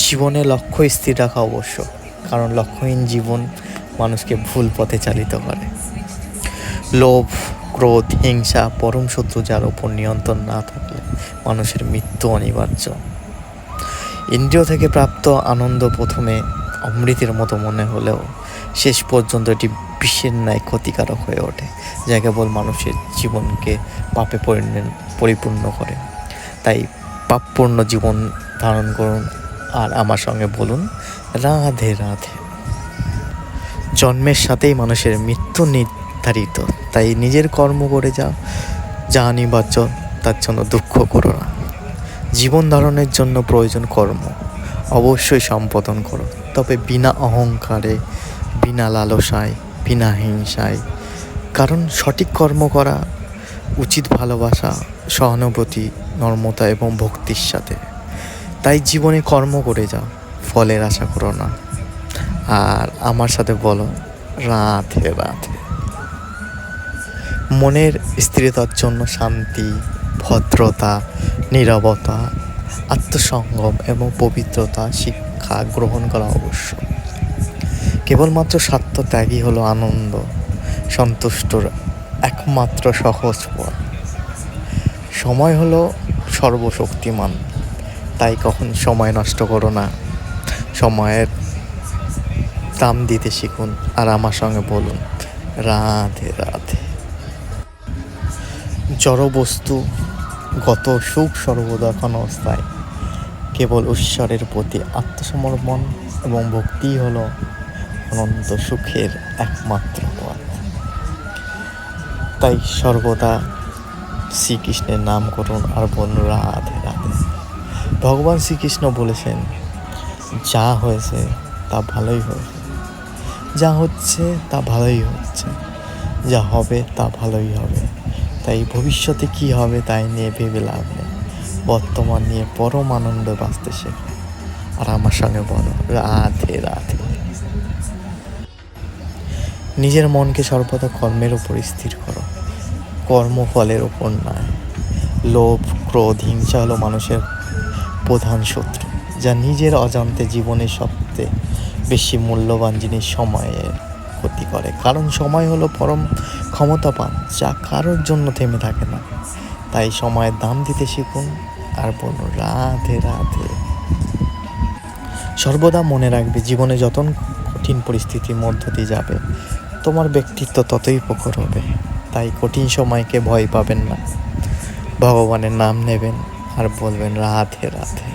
জীবনে লক্ষ্য স্থির রাখা আবশ্যক, কারণ লক্ষ্যহীন জীবন মানুষকে ভুল পথে চালিত করে। লোভ, ক্রোধ, হিংসা, পরম শত্রু যার ওপর নিয়ন্ত্রণ না থাকলে মানুষের মৃত্যু অনিবার্য। ইন্দ্রিয় থেকে প্রাপ্ত আনন্দ প্রথমে অমৃতের মতো মনে হলেও শেষ পর্যন্ত এটি বিষের ন্যায় ক্ষতিকারক হয়ে ওঠে, যা কেবল মানুষের জীবনকে পাপে পরিপূর্ণ করে। তাই পাপপূর্ণ জীবন ধারণ করুন আর আমার সঙ্গে বলুন রাধে রাধে। জন্মের সাথেই মানুষের মৃত্যু নির্ধারিত, তাই নিজের কর্ম করে যা অনিবার্য তার জন্য দুঃখ করো না। জীবন ধারণের জন্য প্রয়োজন কর্ম, অবশ্যই সম্পাদন করো, তবে বিনা অহংকারে, বিনা লালসায়, বিনা হিংসায়। কারণ সঠিক কর্ম করা উচিত ভালোবাসা, সহানুভূতি, নম্রতা এবং ভক্তির সাথে। তাই জীবনে কর্ম করে যাও, ফলের আশা করো না। আর আমার সাথে বলো রাধে রাধে। মনের স্থিরতার জন্য শান্তি, ভদ্রতা, নীরবতা, আত্মসংযম এবং পবিত্রতা শিক্ষা গ্রহণ করা আবশ্যক। কেবলমাত্র স্বার্থ ত্যাগই হলো আনন্দ সন্তুষ্টর একমাত্র সহজ পথ। সময় হলো সর্বশক্তিমান, তাই কখন সময় নষ্ট করো না, সময়ের দাম দিতে শিখুন আর আমার সঙ্গে বলুন রাধে রাধে। জড়বস্তুগত সুখ সর্বদা ক্ষণস্থায়ী, কেবল ঈশ্বরের প্রতি আত্মসমর্পণ এবং ভক্তিই হলো অনন্ত সুখের একমাত্র পথ। তাই সর্বদা শ্রীকৃষ্ণের নাম করুন আর বলুন রাধে রাধে। ভগবান শ্রীকৃষ্ণ বলেছেন, যা হয়েছে তা ভালোই হয়েছে, যা হচ্ছে তা ভালোই হচ্ছে, যা হবে তা ভালোই হবে। তাই ভবিষ্যতে কি হবে তাই নিয়ে ভেবে লাভ নেই, বর্তমান নিয়ে পরম আনন্দে বাঁচতে শেখো আর আমার সঙ্গে বলো রাধে রাধে। নিজের মনকে সর্বদা কর্মের উপর স্থির করো, কর্মফলের উপর নয়। লোভ, ক্রোধ, হিংসা হলো মানুষের প্রধান শত্রু, যা নিজের অজান্তে জীবনের সবচেয়ে বেশি মূল্যবান জিনিস সময়ের ক্ষতি করে। কারণ সময় হলো পরম ক্ষমতাবান, যা কারোর জন্য থেমে থাকে না। তাই সময়ের দাম দিতে শিখুন আর বলুন রাধে রাধে। সর্বদা মনে রাখবে, জীবনে যত কঠিন পরিস্থিতির মধ্য দিয়ে যাবে তোমার ব্যক্তিত্ব ততই প্রখর হবে। তাই কঠিন সময়কে ভয় পাবেন না, ভগবানের নাম নেবেন আর বলবেন রাধে রাধে।